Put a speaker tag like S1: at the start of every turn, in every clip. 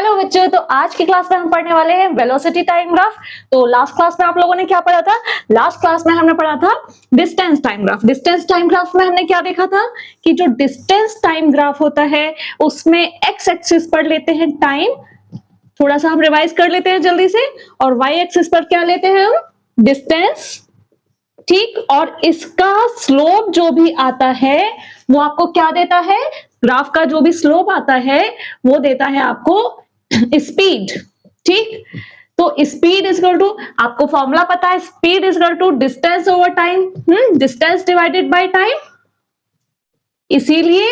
S1: Hello बच्चों, तो आज की क्लास में हम पढ़ने वाले हैं वेलोसिटी टाइम ग्राफ। तो लास्ट क्लास में आप लोगों ने क्या पढ़ा था? लास्ट क्लास में हमने पढ़ा था distance time graph. Distance time graph में हमने क्या देखा था कि जो डिस्टेंस टाइम ग्राफ होता है उसमें एक्स एक्सिस पर लेते हैं टाइम, थोड़ा सा हम रिवाइज कर लेते हैं जल्दी से, और वाई एक्सिस पर क्या लेते हैं हम? डिस्टेंस। ठीक, और इसका स्लोप जो भी आता है वो आपको क्या देता है? ग्राफ का जो भी स्लोप आता है वो देता है आपको स्पीड। ठीक, तो स्पीड इज इक्वल टू, आपको फॉर्मूला पता है, speed is equal to distance over time, distance divided by time. इसीलिए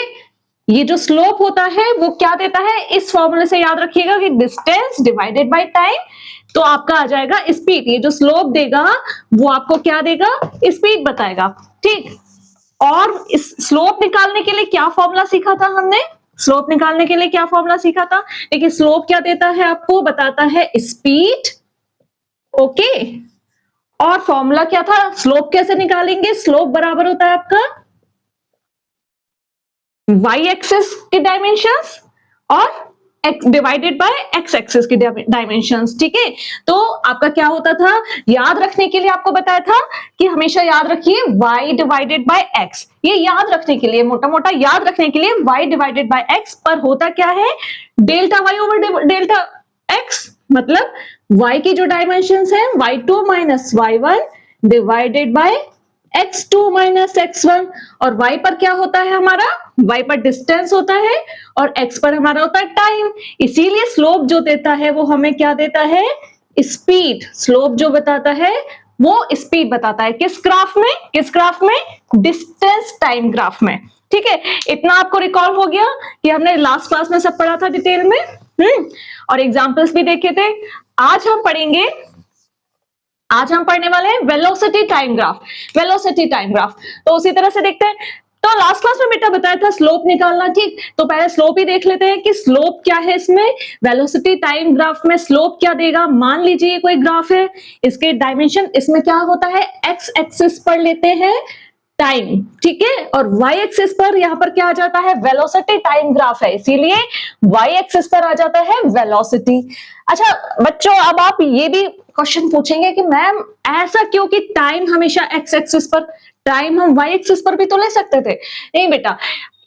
S1: ये जो स्लोप होता है वो क्या देता है? इस फॉर्मूले से याद रखिएगा कि डिस्टेंस डिवाइडेड बाय टाइम, तो आपका आ जाएगा स्पीड। ये जो स्लोप देगा वो आपको क्या देगा? स्पीड बताएगा। ठीक, और इस स्लोप निकालने के लिए क्या फॉर्मूला सीखा था हमने? स्लोप निकालने के लिए क्या फॉर्मूला सीखा था? देखिए, स्लोप क्या देता है आपको? बताता है स्पीड। ओके, और फॉर्मूला क्या था? स्लोप कैसे निकालेंगे? स्लोप बराबर होता है आपका वाई एक्सिस के डायमेंशंस और डिवाइडेड बाय एक्स एक्सिस की डायमेंशंस। ठीक है, तो आपका क्या होता था? याद रखने के लिए आपको बताया था कि हमेशा याद रखिए y डिवाइडेड बाय x। ये याद रखने के लिए, मोटा मोटा याद रखने के लिए y डिवाइडेड बाय x पर होता क्या है? Delta y over delta x। मतलब y की जो डायमेंशंस है y2 minus y1 divided by x2 minus x1, और y पर क्या होता है हमारा? y पर डिस्टेंस होता है और x पर हमारा होता है टाइम। इसीलिए स्लोप जो देता है वो हमें क्या देता है? स्पीड। स्लोप जो बताता है वो स्पीड बताता है। किस ग्राफ में? किस ग्राफ में? डिस्टेंस टाइम ग्राफ में। ठीक है, इतना आपको रिकॉल हो गया कि हमने लास्ट क्लास में सब पढ़ा था डिटेल में, और एग्जाम्पल्स भी देखे थे। आज हम पढ़ने वाले हैं velocity time graph. Velocity time graph, तो उसी तरह से देखते हैं। तो लास्ट क्लास में बेटा बताया था स्लोप निकालना। ठीक, तो पहले स्लोप ही देख लेते हैं कि स्लोप क्या है इसमें। वेलोसिटी टाइम ग्राफ में स्लोप क्या देगा? मान लीजिए ये कोई ग्राफ है, इसके डायमेंशन, इसमें क्या होता है? एक्स एक्सिस पर लेते हैं टाइम, ठीक है, और y एक्सिस पर यहां पर क्या आ जाता है? वेलोसिटी टाइम ग्राफ है, इसीलिए y एक्सिस पर आ जाता है वेलोसिटी। अच्छा बच्चों, अब आप ये भी क्वेश्चन पूछेंगे कि मैम ऐसा क्यों कि टाइम हमेशा x एक्सिस पर, टाइम हम y एक्सिस पर भी तो ले सकते थे। नहीं बेटा,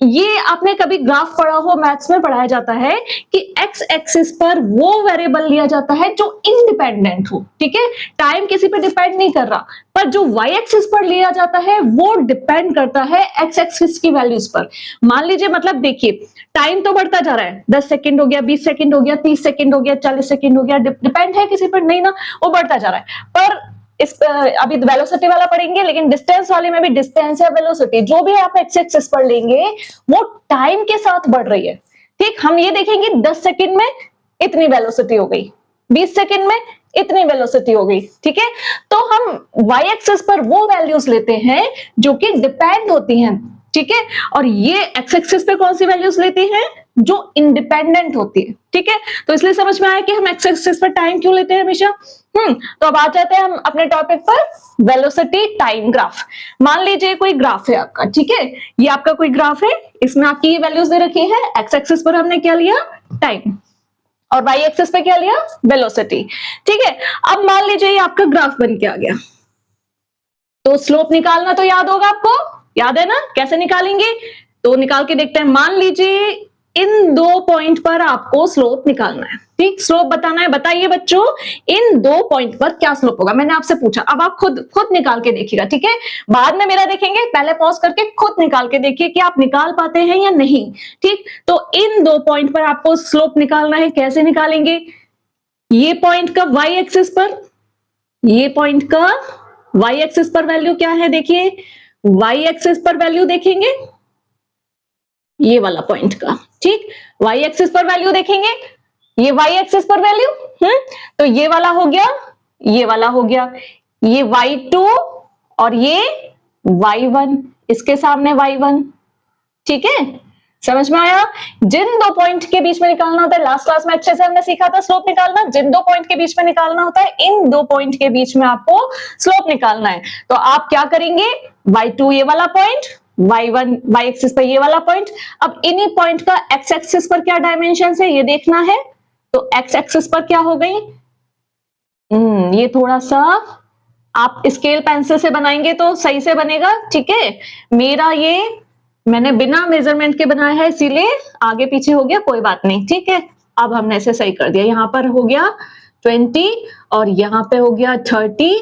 S1: ये आपने कभी ग्राफ पढ़ा हो, मैथ्स में पढ़ाया जाता है कि x एक्सिस पर वो वेरिएबल लिया जाता है जो इंडिपेंडेंट हो। ठीक है, टाइम किसी पे डिपेंड नहीं कर रहा, पर जो y एक्सिस पर लिया जाता है वो डिपेंड करता है x एक्सिस की वैल्यूज पर। मान लीजिए, मतलब देखिए, टाइम तो बढ़ता जा रहा है, 10 सेकंड हो गया, 20 सेकंड हो गया, 30 सेकंड हो गया, 40 सेकंड हो गया, डिपेंड है किसी पर? नहीं ना, वो बढ़ता जा रहा है। पर इस अभी वेलोसिटी वाला पढ़ेंगे, लेकिन डिस्टेंस वाले में भी डिस्टेंस या वेलोसिटी जो भी आप एक्स एक्सिस पर लेंगे वो टाइम के साथ बढ़ रही है। ठीक, हम ये देखेंगे 10 सेकंड में इतनी वेलोसिटी हो गई, 20 सेकंड में इतनी वेलोसिटी हो गई। ठीक है, तो हम y एक्सिस पर वो वैल्यूज लेते हैं जो कि डिपेंड होती हैं। ठीक है, और ये x एक्सिस पे कौन सी वैल्यूज लेते हैं? जो इंडिपेंडेंट होती है। ठीक है, तो इसलिए समझ में आया कि हम x एक्सिस पर टाइम क्यों लेते हैं हमेशा। तो अब आ जाते हैं हम अपने टॉपिक पर, वेलोसिटी टाइम ग्राफ। मान लीजिए कोई ग्राफ है आपका, ठीक है, ये आपका कोई ग्राफ है, इसमें आपकी ये वैल्यूज दे रखी है। x एक्सिस पर हमने क्या लिया? टाइम, और y एक्सिस पे क्या लिया? वेलोसिटी। ठीक है, अब मान लीजिए ये आपका ग्राफ बन के आ गया, तो स्लोप निकालना तो याद होगा आपको, याद है ना? कैसे निकालेंगे? तो निकाल के देखते हैं। मान लीजिए इन दो पॉइंट पर आपको स्लोप निकालना है। ठीक, स्लोप बताना है। बताइए बच्चों, इन दो पॉइंट पर क्या स्लोप होगा? मैंने आपसे पूछा, अब आप खुद निकाल के देखिएगा। ठीक है, बाद में मेरा देखेंगे, पहले पॉज करके खुद निकाल के देखिए कि आप निकाल पाते हैं या नहीं। ठीक, तो इन दो पॉइंट पर आपको स्लोप निकालना है। कैसे निकालेंगे? ये पॉइंट का y एक्सिस पर, ये पॉइंट का y एक्सिस पर वैल्यू क्या है? देखिए, y एक्सिस पर वैल्यू देखेंगे ये वाला पॉइंट का। ठीक, y एक्सिस पर वैल्यू देखेंगे, ये y एक्सिस पर वैल्यू, तो ये वाला हो गया, ये वाला हो गया, ये y2 और ये y1, इसके सामने y1। ठीक है, समझ में आया? जिन दो पॉइंट के बीच में निकालना होता है, लास्ट क्लास में अच्छे से हमने सीखा था स्लोप निकालना। जिन दो पॉइंट के बीच में निकालना होता है, इन दो पॉइंट के बीच में आपको स्लोप निकालना है। तो आप क्या करेंगे? y2 ये वाला पॉइंट, y1 y एक्सिस पर ये वाला पॉइंट। अब इन्हीं पॉइंट का x एक्सिस पर क्या डायमेंशन है ये देखना है। तो एक्स एक्सिस पर क्या हो गई, ये थोड़ा सा आप स्केल पेंसिल से बनाएंगे तो सही से बनेगा, ठीक है। मेरा ये मैंने बिना मेजरमेंट के बनाया है, इसीलिए आगे पीछे हो गया, कोई बात नहीं, ठीक है। अब हमने इसे सही कर दिया, यहाँ पर हो गया 20 और यहाँ पे हो गया 30,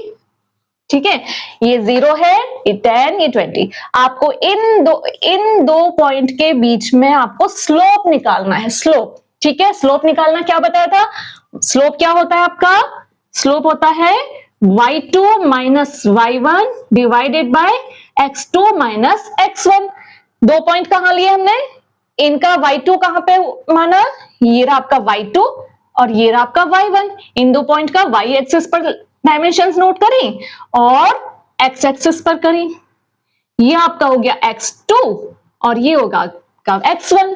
S1: ठीक है। ये 0 है, ये 10, ये 20। आपको इन दो पॉइंट के बीच में आपको स्लोप निकालना है, स्लोप, ठीक है। स्लोप निकालना क्या बताया था, स्लोप क्या होता है आपका, स्लोप होता है y2 minus y1 divided by x2 minus x1। दो पॉइंट कहां लिए हमने, इनका y2 कहां पे माना, ये रहा आपका y2 और ये रहा आपका y1। इन दो पॉइंट का y एक्सिस पर डायमेंशंस नोट करें और x एक्सिस पर करें। ये आपका हो गया x2 और ये होगा आपका x1,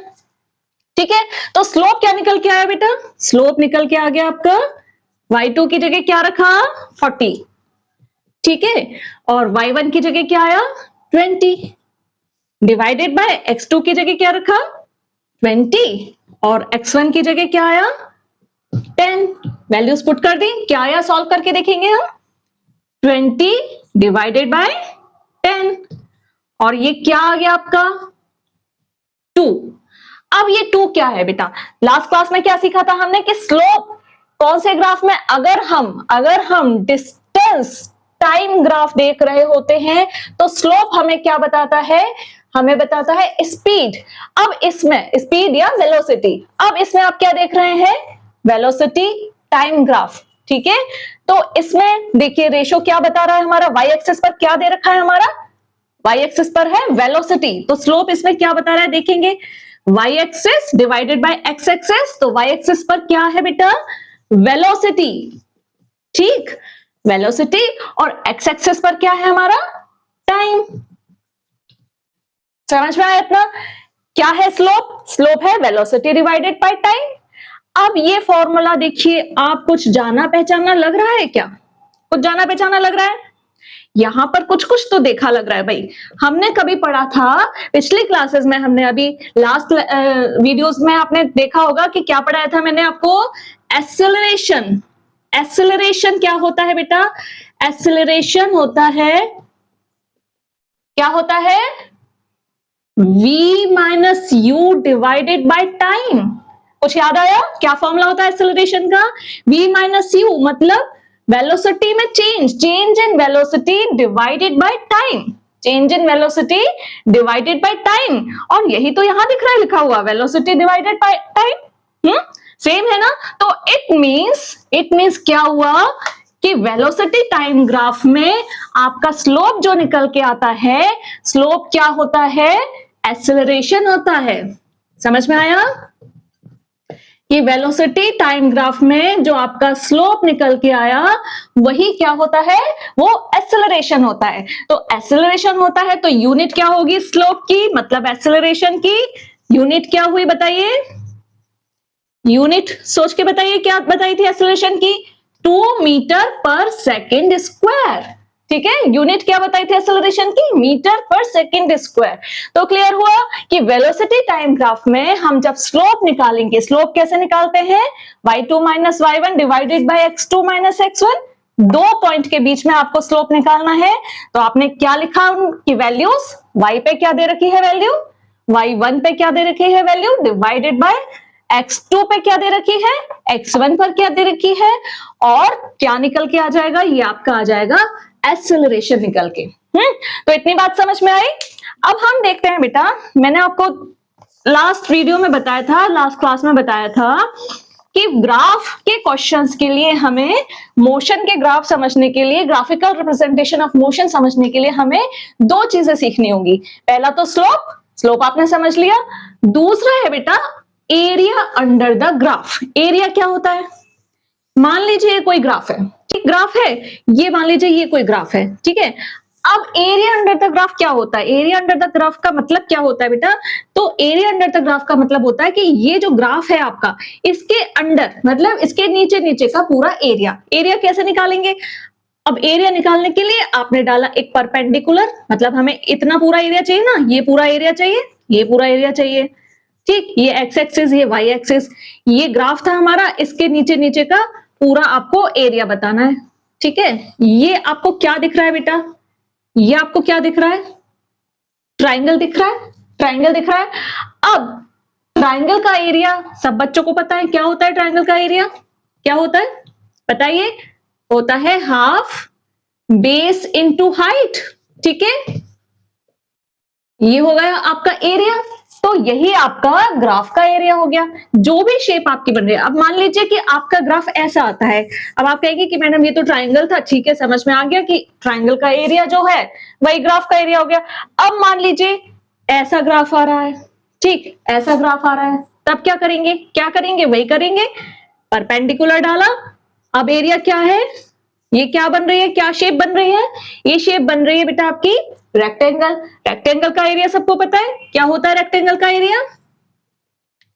S1: ठीक है। तो स्लोप क्या निकल के आया बेटा, स्लोप निकल के आ गया आपका y2 की जगह क्या रखा 40, ठीक है, और y1 की जगह क्या आया 20 डिवाइडेड बाय x2 की जगह क्या रखा 20 और x1 की जगह क्या आया 10। वैल्यूज पुट कर दी, क्या आया सॉल्व करके देखेंगे हम, 20 डिवाइडेड बाय 10 और ये क्या आ गया आपका 2। अब ये 2 क्या है बेटा, लास्ट क्लास में क्या सीखा था हमने कि स्लोप कौन से ग्राफ में, अगर हम डिस्टेंस टाइम ग्राफ देख रहे होते हैं तो स्लोप हमें क्या बताता है, हमें बताता है स्पीड। अब इसमें स्पीड या वेलोसिटी, अब इसमें आप क्या देख रहे हैं, वेलोसिटी टाइम ग्राफ, ठीक है। तो इसमें देखिए रेशो क्या बता रहा है हमारा, y एक्सिस पर क्या दे रखा है हमारा, y एक्सिस पर है वेलोसिटी, तो स्लोप इसमें क्या बता रहा है देखेंगे, y axis divided by x axis, तो y एक्सिस पर क्या है बेटा वेलोसिटी, ठीक, वेलोसिटी, और x एक्सिस पर क्या है हमारा टाइम। समझ में आया इतना, क्या है स्लोप, स्लोप है वेलोसिटी डिवाइडेड बाय टाइम। अब ये फॉर्मूला देखिए, आप कुछ जाना पहचाना लग रहा है क्या, कुछ जाना पहचाना लग रहा है, यहां पर कुछ कुछ तो देखा लग रहा है भाई, हमने कभी पढ़ा था पिछली क्लासेस में, हमने अभी लास्ट वीडियोस में आपने देखा होगा कि क्या पढ़ाया था मैंने आपको, एक्सेलरेशन। एक्सेलरेशन क्या होता है बेटा, एक्सेलरेशन होता है, क्या होता है v minus you divided by time. कुछ याद आया, क्या फॉर्मूला होता है एक्सेलरेशन का, v माइनस यू मतलब वेलोसिटी में change in velocity divided by time, change in velocity divided by time, और यही तो यहां दिख रहा है लिखा हुआ velocity divided by time, same है ना। तो इट मींस क्या हुआ कि वेलोसिटी टाइम ग्राफ में आपका स्लोप जो निकल के आता है, स्लोप क्या होता है, एक्सेलरेशन होता है। समझ में आया कि वेलोसिटी टाइम ग्राफ में जो आपका स्लोप निकल के आया वही क्या होता है, वो एक्सेलरेशन होता है। तो एक्सेलरेशन होता है तो यूनिट क्या होगी स्लोप की, मतलब एक्सेलरेशन की यूनिट क्या हुई बताइए, यूनिट सोच के बताइए, क्या बताई थी एक्सेलरेशन की, 2 मीटर पर सेकेंड स्क्वायर, ठीक है। यूनिट क्या बताई थी एक्सेलरेशन की, मीटर पर सेकेंड स्क्वायर। तो क्लियर हुआ कि वेलोसिटी टाइम ग्राफ में हम जब स्लोप निकालेंगे, स्लोप कैसे निकालते हैं, y2 minus y1 divided by x2 minus x1। दो पॉइंट के बीच में आपको स्लोप निकालना है, तो आपने क्या लिखा उनकी वैल्यूज, y पे क्या दे रखी है वैल्यू, y1 पे क्या दे रखी है वैल्यू डिवाइडेड बाय x2 पे क्या दे रखी है, x1 पर क्या दे रखी है, और क्या निकल के आ जाएगा, ये आपका आ जाएगा एक्सेलरेशन निकल के। तो इतनी बात समझ में आई। अब हम देखते हैं बेटा, मैंने आपको लास्ट वीडियो में बताया था, लास्ट क्लास में बताया था कि ग्राफ के क्वेश्चंस के लिए हमें, मोशन के ग्राफ समझने के लिए, ग्राफिकल रिप्रेजेंटेशन ऑफ मोशन समझने के लिए हमें दो चीजें सीखनी होंगी। पहला तो स्लोप आपने समझ लिया, दूसरा है बेटा area under the graph. Area क्या होता है, मान लीजिए कोई ग्राफ है, ठीक, ग्राफ है ये, मान लीजिए ये कोई ग्राफ है, ठीक है। अब एरिया अंडर द ग्राफ क्या होता है, एरिया अंडर द ग्राफ का मतलब क्या होता है बेटा, तो एरिया अंडर द ग्राफ का मतलब होता है कि ये जो ग्राफ है आपका, इसके अंडर मतलब इसके नीचे नीचे का पूरा एरिया। एरिया कैसे निकालेंगे, अब एरिया निकालने के लिए आपने डाला एक परपेंडिकुलर, मतलब हमें इतना पूरा एरिया चाहिए ना, ये पूरा एरिया चाहिए, ये पूरा एरिया चाहिए, ठीक, ये एक्स एक्सिस, ये वाई एक्सिस, ये ग्राफ था हमारा, इसके नीचे नीचे का पूरा आपको एरिया बताना है। ठीक है, ये आपको क्या दिख रहा है बेटा, ये आपको क्या दिख रहा है, ट्राइंगल दिख रहा है, ट्राइंगल दिख रहा है। अब ट्राइंगल का एरिया सब बच्चों को पता है, क्या होता है ट्राइंगल का एरिया, क्या होता है बताइए, होता है हाफ बेस इनटू हाइट। ठीक है, ये हो गया आपका एरिया, तो यही आपका ग्राफ का एरिया हो गया, जो भी शेप आपकी बन रही है। अब मान लीजिए कि आपका ग्राफ ऐसा आता है, अब आप कहेंगे कि मैडम ये तो ट्राइंगल था, ठीक है समझ में आ गया कि ट्राइंगल का एरिया जो है वही ग्राफ का एरिया हो गया। अब मान लीजिए ऐसा ग्राफ आ रहा है, ठीक, ऐसा ग्राफ आ रहा है, तब क्या करेंगे, क्या करेंगे, वही करेंगे, परपेंडिकुलर डाला। अब एरिया क्या है, ये क्या बन रही है, क्या शेप बन रही है, ये शेप बन रही है बेटा आपकी रेक्टेंगल। रेक्टेंगल का एरिया सबको पता है, क्या होता है रेक्टेंगल का एरिया,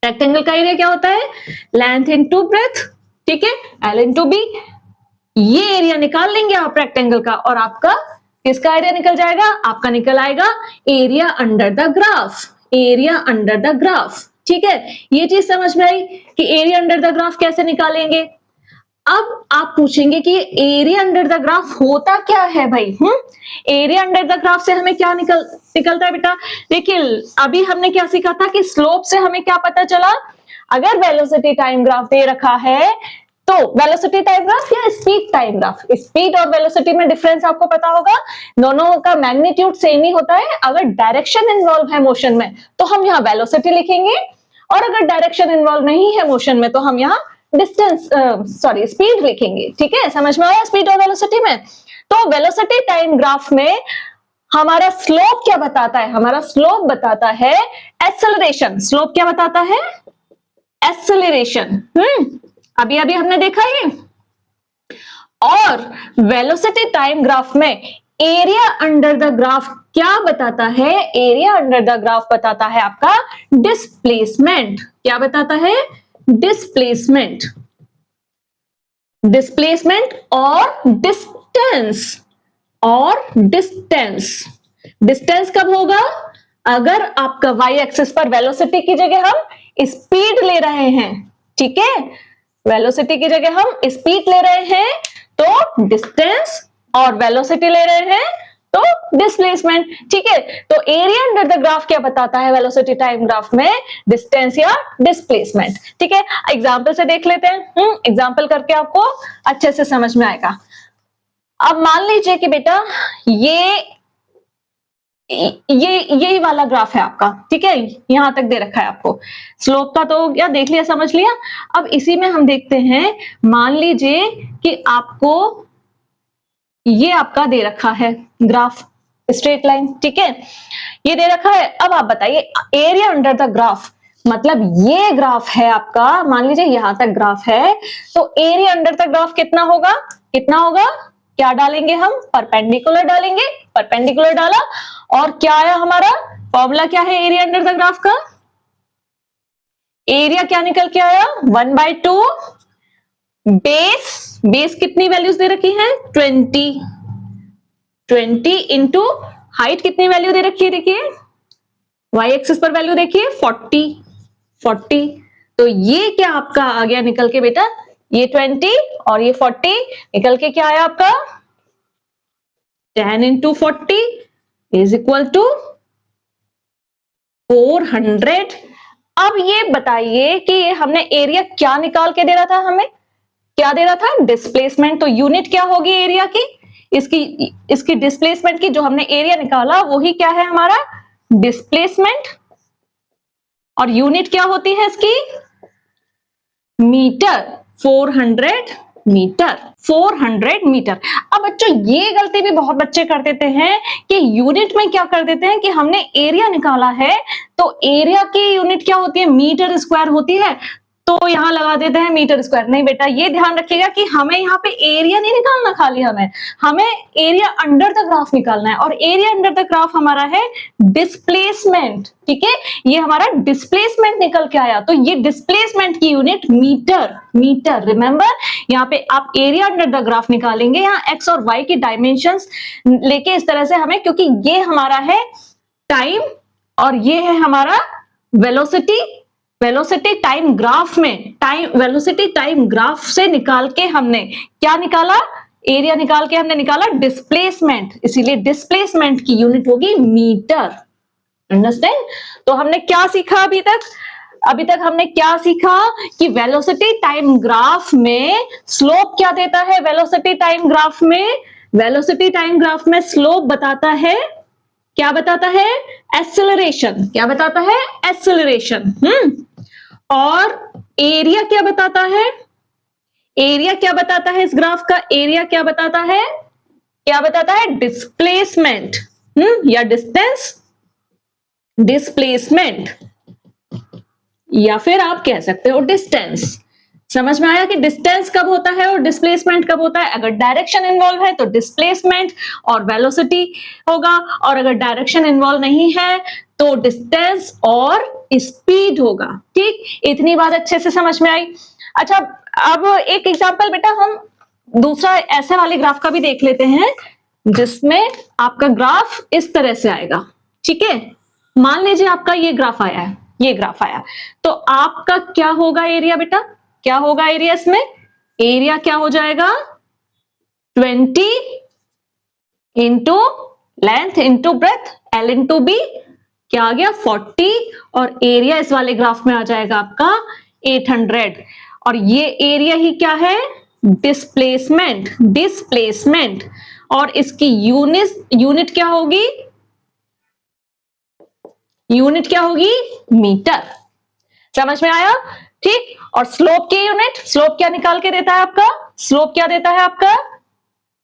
S1: रेक्टेंगल का एरिया क्या होता है, लेंथ इनटू ब्रेथ। ठीक है, एल इनटू बी, ये एरिया निकाल लेंगे आप रेक्टेंगल का, और आपका किसका एरिया निकल जाएगा, आपका निकल आएगा area under the graph, area under the graph. ठीक है, ये चीज समझ में आई कि एरिया अंडर द ग्राफ कैसे निकालेंगे। अब आप पूछेंगे कि एरिया अंडर द ग्राफ होता क्या है भाई, एरिया अंडर द ग्राफ से हमें क्या निकलता है बेटा। देखिए अभी हमने क्या सीखा था कि स्लोप से हमें क्या पता चला, अगर वेलोसिटी टाइम ग्राफ दे रखा है तो वेलोसिटी टाइम ग्राफ या स्पीड टाइम ग्राफ, स्पीड और वेलोसिटी में डिफरेंस आपको पता होगा, दोनों का मैग्नीट्यूड सेम ही होता है। अगर डायरेक्शन इन्वॉल्व है मोशन में तो हम यहाँ वेलोसिटी लिखेंगे, और अगर डायरेक्शन इन्वॉल्व नहीं है मोशन में तो हम यहाँ डिस्टेंस स्पीड लिखेंगे। ठीक है, समझ में आया स्पीड और वेलोसिटी में। तो वेलोसिटी टाइम ग्राफ में हमारा स्लोप क्या बताता है, हमारा स्लोप बताता है एक्सेलरेशन। स्लोप क्या बताता है, एक्सेलरेशन। अभी अभी हमने देखा ये। और वेलोसिटी टाइम ग्राफ में एरिया अंडर द ग्राफ क्या बताता है, एरिया अंडर द ग्राफ बताता है आपका डिस्प्लेसमेंट। क्या बताता है, डिस्प्लेसमेंट, डिस्प्लेसमेंट और डिस्टेंस, और डिस्टेंस। डिस्टेंस कब होगा, अगर आपका वाई एक्सिस पर वेलोसिटी की जगह हम स्पीड ले रहे हैं। ठीक है, वेलोसिटी की जगह हम स्पीड ले रहे हैं तो डिस्टेंस, और वेलोसिटी ले रहे हैं तो डिस्प्लेसमेंट। ठीक है, तो एरिया अंडर द ग्राफ क्या बताता है वेलोसिटी टाइम ग्राफ में, डिस्टेंस या डिस्प्लेसमेंट। ठीक है, एग्जांपल से देख लेते हैं, एग्जांपल करके आपको अच्छे से समझ में आएगा। अब मान लीजिए कि बेटा ये वाला ग्राफ है आपका, ठीक है, यहां तक दे रखा है आपको, स्लोप का तो क्या देख लिया, समझ लिया। अब इसी में हम देखते हैं, मान लीजिए कि आपको ये आपका दे रखा है ग्राफ, स्ट्रेट लाइन। ठीक है, ये दे रखा है। अब आप बताइए एरिया अंडर द ग्राफ, मतलब ये ग्राफ है आपका, मान लीजिए यहां तक ग्राफ है, तो एरिया अंडर द ग्राफ कितना होगा, कितना होगा, क्या डालेंगे हम, परपेंडिकुलर डालेंगे, परपेंडिकुलर डाला, और क्या आया हमारा फॉर्मूला, क्या है एरिया अंडर द ग्राफ का, एरिया क्या निकल के आया, 1/2 बेस, बेस कितनी वैल्यूज दे रखी है, 20 इंटू हाइट कितनी वैल्यू दे रखी है, देखिए वाई एक्सिस पर वैल्यू देखिए 40। तो ये क्या आपका आ गया निकल के बेटा, ये 20 और ये 40 निकल के क्या आया आपका, 10 इंटू 40 इज इक्वल टू 400। अब ये बताइए कि हमने एरिया क्या निकाल के दे रहा था, हमें क्या दे रहा था, डिस्प्लेसमेंट। तो यूनिट क्या होगी एरिया की, इसकी डिस्प्लेसमेंट की जो हमने एरिया निकाला वही क्या है हमारा डिस्प्लेसमेंट, और यूनिट क्या होती है इसकी, मीटर, 400 मीटर, 400 मीटर। अब बच्चों ये गलती भी बहुत बच्चे कर देते हैं कि यूनिट में क्या कर देते हैं कि हमने एरिया निकाला है तो एरिया की यूनिट क्या होती है, मीटर स्क्वायर होती है, तो यहां लगा देते हैं मीटर स्क्वायर। नहीं बेटा, ये ध्यान रखिएगा कि हमें यहाँ पे एरिया नहीं निकालना, खाली हमें एरिया अंडर द ग्राफ निकालना है, और एरिया अंडर द ग्राफ हमारा है डिस्प्लेसमेंट। ठीक है, ये हमारा डिस्प्लेसमेंट निकल के आया, तो ये डिस्प्लेसमेंट की यूनिट मीटर, मीटर। रिमेंबर, यहाँ पे आप एरिया अंडर द ग्राफ निकालेंगे, यहाँ एक्स और वाई की डायमेंशंस लेके इस तरह से हमें, क्योंकि ये हमारा है टाइम और ये है हमारा वेलोसिटी, वेलोसिटी टाइम ग्राफ में, वेलोसिटी टाइम ग्राफ से निकाल के हमने क्या निकाला, एरिया निकाल के हमने निकाला डिस्प्लेसमेंट, इसीलिए डिस्प्लेसमेंट की यूनिट होगी मीटर। अंडरस्टैंड? तो हमने क्या सीखा अभी तक? अभी तक हमने क्या सीखा कि वेलोसिटी टाइम ग्राफ में स्लोप क्या देता है? वेलोसिटी टाइम ग्राफ में, वेलोसिटी टाइम ग्राफ में स्लोप बताता है, क्या बताता है? एक्सेलरेशन। क्या बताता है? एक्सेलरेशन। और एरिया क्या बताता है? एरिया क्या बताता है? इस ग्राफ का एरिया क्या बताता है? क्या बताता है? डिस्प्लेसमेंट या डिस्टेंस, डिस्प्लेसमेंट, या फिर आप कह सकते हो डिस्टेंस। समझ में आया कि डिस्टेंस कब होता है और डिस्प्लेसमेंट कब होता है? अगर डायरेक्शन इन्वॉल्व है तो डिस्प्लेसमेंट और वेलोसिटी होगा, और अगर डायरेक्शन इन्वॉल्व नहीं है तो डिस्टेंस और स्पीड होगा। ठीक, इतनी बात अच्छे से समझ में आई। अच्छा, अब एक एग्जांपल बेटा हम दूसरा ऐसे वाले ग्राफ का भी देख लेते हैं, जिसमें आपका ग्राफ इस तरह से आएगा। ठीक है, मान लीजिए आपका ये ग्राफ आया है, ये ग्राफ आया, तो आपका क्या होगा एरिया बेटा? क्या होगा एरिया इसमें? एरिया क्या हो जाएगा? 20 into length into breadth, L into b, क्या आ गया? 40, और एरिया इस वाले ग्राफ में आ जाएगा आपका 800। और ये एरिया ही क्या है? डिस्प्लेसमेंट, डिस्प्लेसमेंट, और इसकी यूनिट क्या होगी? यूनिट क्या होगी? मीटर। समझ में आया? ठीक, और स्लोप की यूनिट, स्लोप क्या निकाल के देता है आपका? स्लोप क्या देता है आपका?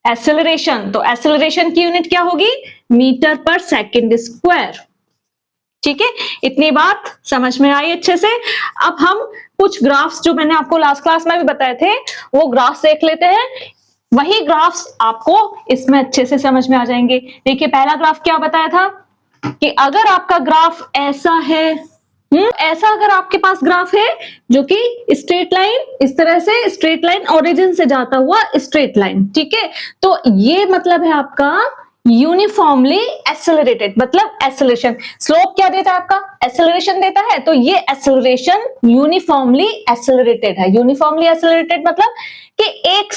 S1: एक्सेलरेशन। तो एक्सेलरेशन की यूनिट क्या होगी? मीटर पर सेकंड स्क्वायर। ठीक है, इतनी बात समझ में आई अच्छे से। अब हम कुछ ग्राफ्स जो मैंने आपको लास्ट क्लास में भी बताए थे, वो ग्राफ्स देख लेते हैं। वही ग्राफ्स आपको इसमें अच्छे से समझ में आ जाएंगे। देखिए, पहला ग्राफ क्या बताया था कि अगर आपका ग्राफ ऐसा है, ऐसा अगर आपके पास ग्राफ है जो कि स्ट्रेट लाइन, इस तरह से स्ट्रेट लाइन, ओरिजिन से जाता हुआ स्ट्रेट लाइन, ठीक है, तो ये मतलब है आपका यूनिफॉर्मली एक्सेलरेटेड, मतलब एक्सेलरेशन। स्लोप क्या देता है आपका? एक्सेलरेशन देता है, तो ये एक्सेलरेशन यूनिफॉर्मली एक्सेलरेटेड है। यूनिफॉर्मली एक्सेलरेटेड मतलब कि एक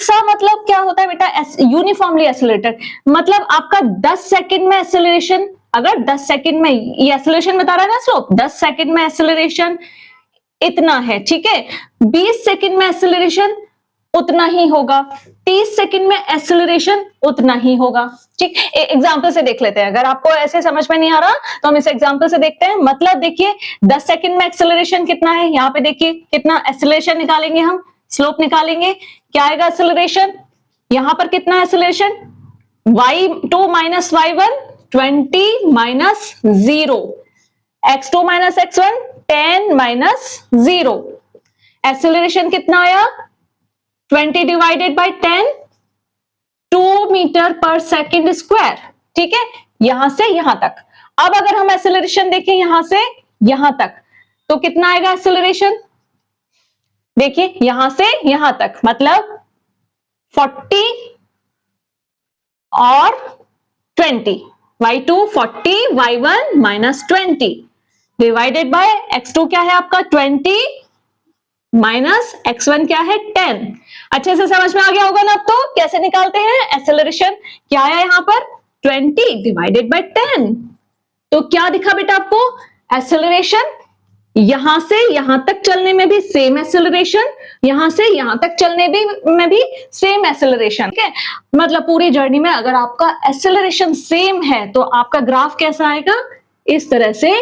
S1: सा मतलब क्या होता है बेटा? यूनिफॉर्मली एक्सेलरेटेड मतलब आपका 10 सेकंड में एक्सेलरेशन, अगर 10 सेकंड में ये एक्सेलरेशन बता रहा है ना स्लोप, 10 सेकंड में एक्सेलरेशन इतना है, ठीक है, 20 सेकंड में एक्सेलरेशन उतना ही होगा, 30 सेकंड में एक्सेलरेशन उतना ही होगा। ठीक, एग्जांपल से देख लेते हैं। अगर आपको ऐसे समझ में नहीं आ रहा तो हम इस एग्जांपल से देखते हैं। मतलब देखिए, 10 सेकंड में एक्सेलरेशन कितना है, यहाँ पे देखिए कितना एक्सेलरेशन निकालेंगे, हम स्लोप निकालेंगे, क्या आएगा एक्सेलरेशन? यहां पर कितना acceleration? y2 minus y1 20 minus 0, x2 minus x1 10 minus 0। Acceleration कितना आया? 20 डिवाइडेड बाय 10, 2 मीटर पर सेकंड स्क्वायर। ठीक है, यहां से यहां तक। अब अगर हम एक्सेलरेशन देखें यहां से यहां तक, तो कितना आएगा एक्सेलरेशन? देखिए, यहां से यहां तक मतलब 40 और 20, y2 40, y1 minus 20 divided by x2 क्या है आपका? 20 माइनस x1 क्या है? 10। अच्छे से समझ में आ गया होगा ना? अब तो कैसे निकालते हैं एक्सेलरेशन? क्या आया यहां पर? 20 डिवाइडेड बाय 10। तो क्या दिखा बेटा आपको? एक्सेलरेशन यहां से यहां तक चलने में भी सेम एक्सेलरेशन, यहां से यहां तक चलने में भी सेम एक्सेलरेशन। ठीक है, मतलब पूरी जर्नी में अगर आपका एक्सेलरेशन सेम है तो आपका ग्राफ कैसा आएगा? इस तरह से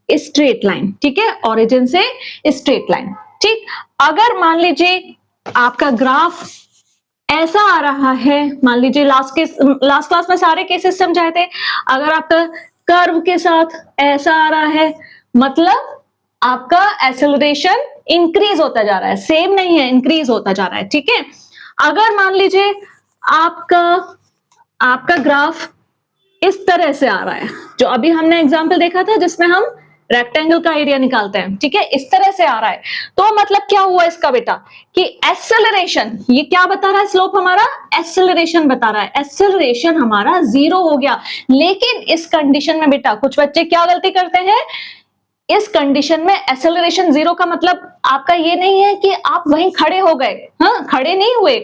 S1: स्ट्रेट लाइन। ठीक है, ओरिजिन से स्ट्रेट लाइन। ठीक, अगर मान लीजिए आपका ग्राफ ऐसा आ रहा है, मान लीजिए लास्ट क्लास में सारे केसेस समझाए थे, अगर आपका कर्व के साथ ऐसा आ रहा है, मतलब आपका एक्सेलरेशन इंक्रीज होता जा रहा है, सेम नहीं है, इंक्रीज होता जा रहा है। ठीक है, अगर मान लीजिए आपका ग्राफ इस तरह से आ रहा है, जो अभी हमने एग्जांपल देखा था जिसमें हम रेक्टेंगल का एरिया निकालते हैं, ठीक है, इस तरह से आ रहा है, तो मतलब क्या हुआ इसका बेटा कि एक्सेलरेशन, ये क्या बता रहा है? स्लोप हमारा एक्सेलरेशन बता रहा है, एक्सेलरेशन हमारा 0 हो गया। लेकिन इस कंडीशन में बेटा कुछ बच्चे क्या गलती करते हैं? इस कंडीशन में एक्सेलरेशन जीरो का मतलब आपका ये नहीं है कि आप वहीं खड़े हो गए, हाँ खड़े नहीं हुए।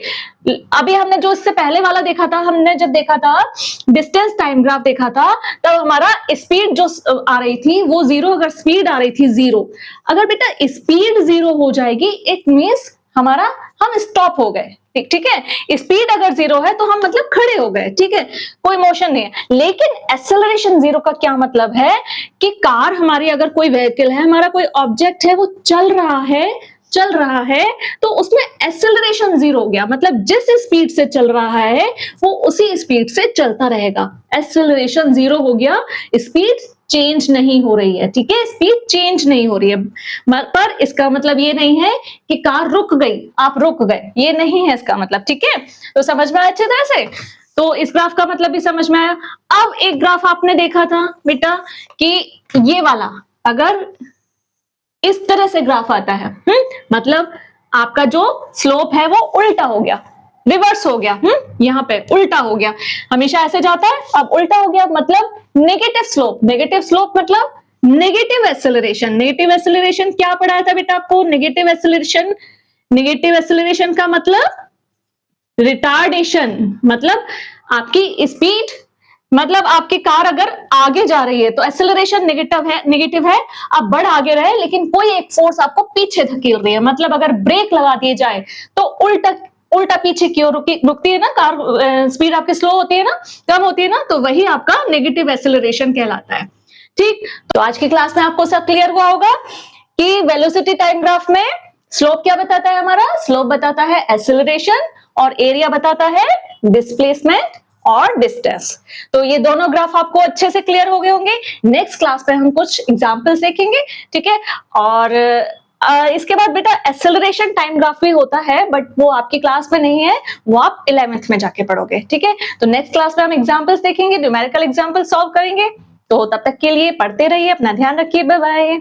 S1: अभी हमने जो इससे पहले वाला देखा था, हमने जब देखा था डिस्टेंस टाइम ग्राफ देखा था, तब हमारा स्पीड जो आ रही थी वो जीरो, अगर स्पीड आ रही थी जीरो, अगर बेटा स्पीड जीरो हो जाएगी इट मींस हमारा हम स्टॉप हो गए, ठीक है। स्पीड अगर जीरो है तो हम मतलब खड़े हो गए, ठीक है, कोई मोशन नहीं है। लेकिन एक्सेलरेशन जीरो का क्या मतलब है कि कार हमारी, अगर कोई व्हीकल है, हमारा कोई ऑब्जेक्ट है, वो चल रहा है तो उसमें एक्सेलरेशन जीरो हो गया, मतलब जिस स्पीड से चल रहा है वो उसी स्पीड से चलता रहेगा। एक्सेलरेशन जीरो हो गया, स्पीड चेंज नहीं हो रही है, ठीक है, स्पीड चेंज नहीं हो रही है। पर इसका मतलब ये नहीं है कि कार रुक गई, आप रुक गए, ये नहीं है इसका मतलब, ठीक है। तो समझ में आया अच्छी तरह से? तो इस ग्राफ का मतलब भी समझ में आया। अब एक ग्राफ आपने देखा था बेटा कि ये वाला अगर इस तरह से ग्राफ आता है, मतलब आपका जो स्लोप है वो उल्टा हो गया, रिवर्स हो गया, यहाँ पे उल्टा हो गया, हमेशा ऐसे जाता है, अब उल्टा हो गया, मतलब नेगेटिव स्लोप। नेगेटिव स्लोप मतलब नेगेटिव एक्सेलरेशन। नेगेटिव एक्सेलरेशन क्या पढ़ाया था बेटा आपको? नेगेटिव एक्सेलरेशन, नेगेटिव एक्सेलरेशन का मतलब रिटार्डेशन, मतलब आपकी स्पीड, मतलब आपकी कार अगर आगे जा रही है तो एक्सेलरेशन नेगेटिव है, आप बढ़ आगे रहे लेकिन कोई एक फोर्स आपको पीछे धकेल रही है, मतलब अगर ब्रेक लगा दिए जाए तो उल्टा पीछे की ओर रुकती है ना कार, स्पीड आपकी स्लो होती है ना, कम होती है ना, तो वही आपका नेगेटिव एक्सेलरेशन कहलाता है, ठीक। तो आज की क्लास में आपको सब क्लियर हुआ होगा कि वेलोसिटी टाइम ग्राफ में स्लोप क्या बताता है? हमारा स्लोप बताता है एक्सेलरेशन और एरिया बताता है डिस्प्लेसमेंट और डिस्टेंस। तो ये दोनों ग्राफ आपको अच्छे से क्लियर हो गए होंगे। नेक्स्ट क्लास में हम कुछ एग्जांपल्स देखेंगे, ठीक है। और इसके बाद बेटा एक्सेलरेशन टाइम ग्राफ भी होता है, बट वो आपकी क्लास में नहीं है, वो आप 11th में जाके पढ़ोगे, ठीक है। तो नेक्स्ट क्लास में हम एग्जांपल्स देखेंगे, न्यूमेरिकल एग्जांपल सॉल्व करेंगे। तो तब तक के लिए पढ़ते रहिए, अपना ध्यान रखिए, बाय बाय।